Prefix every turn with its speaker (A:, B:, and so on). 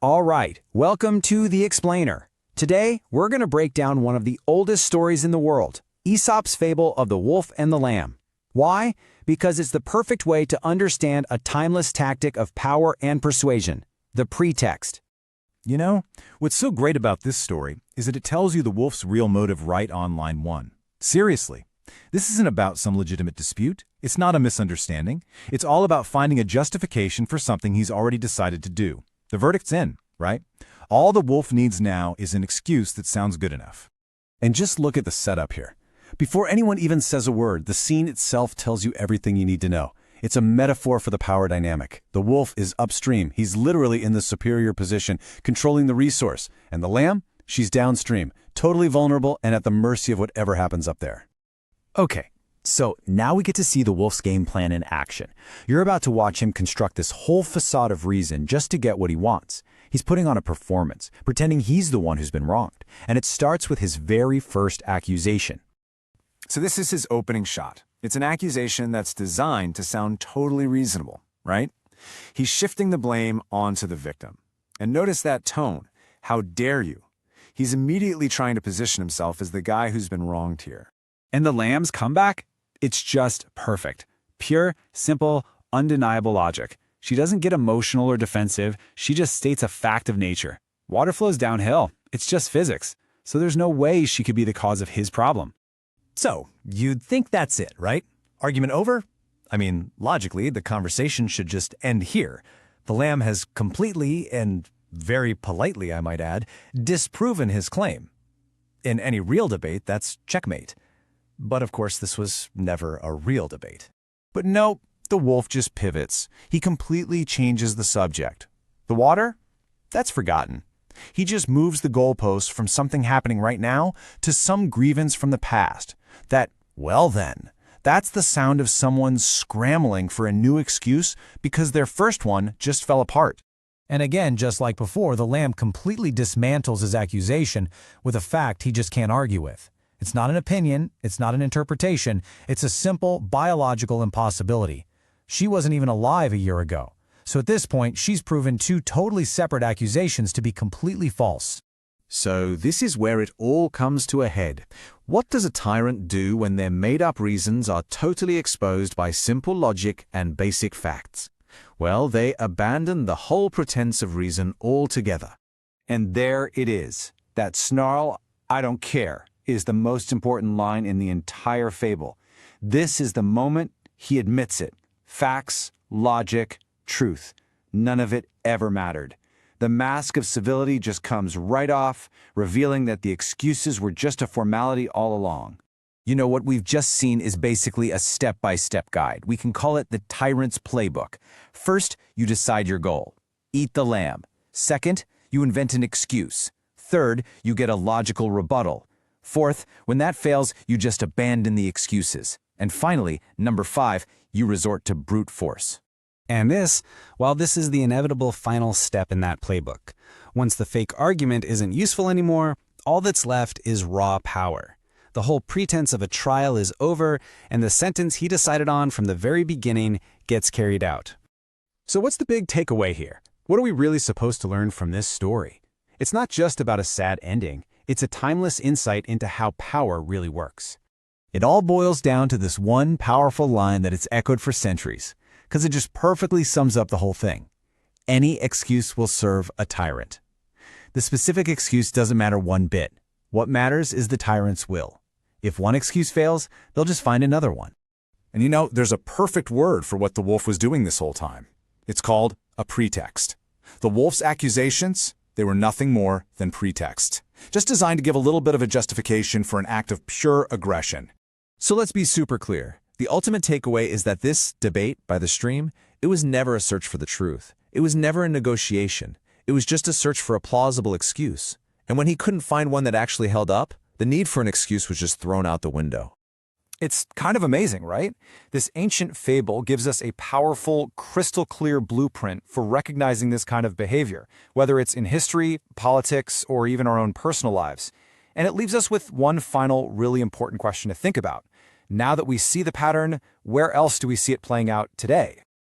A: All right, welcome to The Explainer. Today, we're going to break down one of the oldest stories in the world, Aesop's fable of the wolf and the lamb. Why? Because it's the perfect way to understand a timeless tactic of power and persuasion, the pretext.
B: You know, what's so great about this story is that it tells you the wolf's real motive right on line 1. Seriously, this isn't about some legitimate dispute. It's not a misunderstanding. It's all about finding a justification for something he's already decided to do. The verdict's in, right? All the wolf needs now is an excuse that sounds good enough.
C: And just look at the setup here. Before anyone even says a word, the scene itself tells you everything you need to know. It's a metaphor for the power dynamic. The wolf is upstream. He's literally in the superior position, controlling the resource. And the lamb? She's downstream, totally vulnerable and at the mercy of whatever happens up there.
D: Okay, so now we get to see the wolf's game plan in action. You're about to watch him construct this whole facade of reason just to get what he wants. He's putting on a performance, pretending he's the one who's been wronged. And it starts with his very first accusation.
E: So this is his opening shot. It's an accusation that's designed to sound totally reasonable, right? He's shifting the blame onto the victim. And notice that tone. How dare you? He's immediately trying to position himself as the guy who's been wronged here.
A: And the lamb's comeback? It's just perfect. Pure, simple, undeniable logic. She doesn't get emotional or defensive. She just states a fact of nature. Water flows downhill. It's just physics. So there's no way she could be the cause of his problem.
F: So, you'd think that's it, right? Argument over? I mean, logically, the conversation should just end here. The lamb has completely, and very politely, I might add, disproven his claim. In any real debate, that's checkmate. But of course, this was never a real debate.
B: But no, the wolf just pivots. He completely changes the subject. The water? That's forgotten. He just moves the goalposts from something happening right now to some grievance from the past. Well then, that's the sound of someone scrambling for a new excuse because their first one just fell apart.
G: And again, just like before, the lamb completely dismantles his accusation with a fact he just can't argue with. It's not an opinion, it's not an interpretation, it's a simple biological impossibility. She wasn't even alive a year ago. So at this point, she's proven two totally separate accusations to be completely false.
C: So this is where it all comes to a head. What does a tyrant do when their made-up reasons are totally exposed by simple logic and basic facts? Well, they abandon the whole pretense of reason altogether.
E: And there it is. That snarl, "I don't care," is the most important line in the entire fable. This is the moment he admits it. Facts, logic, truth. None of it ever mattered. The mask of civility just comes right off, revealing that the excuses were just a formality all along.
A: You know, what we've just seen is basically a step-by-step guide. We can call it the tyrant's playbook. First, you decide your goal. Eat the lamb. Second, you invent an excuse. Third, you get a logical rebuttal. Fourth, when that fails, you just abandon the excuses. And finally, number 5, you resort to brute force.
H: And while this is the inevitable final step in that playbook. Once the fake argument isn't useful anymore, all that's left is raw power. The whole pretense of a trial is over, and the sentence he decided on from the very beginning gets carried out.
A: So what's the big takeaway here? What are we really supposed to learn from this story? It's not just about a sad ending. It's a timeless insight into how power really works.
B: It all boils down to this one powerful line that it's echoed for centuries, because it just perfectly sums up the whole thing. Any excuse will serve a tyrant. The specific excuse doesn't matter one bit. What matters is the tyrant's will. If one excuse fails, they'll just find another one.
I: And you know, there's a perfect word for what the wolf was doing this whole time. It's called a pretext. The wolf's accusations, they were nothing more than pretext, just designed to give a little bit of a justification for an act of pure aggression.
J: So let's be super clear. The ultimate takeaway is that this debate by the stream, it was never a search for the truth. It was never a negotiation. It was just a search for a plausible excuse. And when he couldn't find one that actually held up, the need for an excuse was just thrown out the window.
E: It's kind of amazing, right? This ancient fable gives us a powerful, crystal-clear blueprint for recognizing this kind of behavior, whether it's in history, politics, or even our own personal lives. And it leaves us with one final, really important question to think about. Now that we see the pattern, where else do we see it playing out today?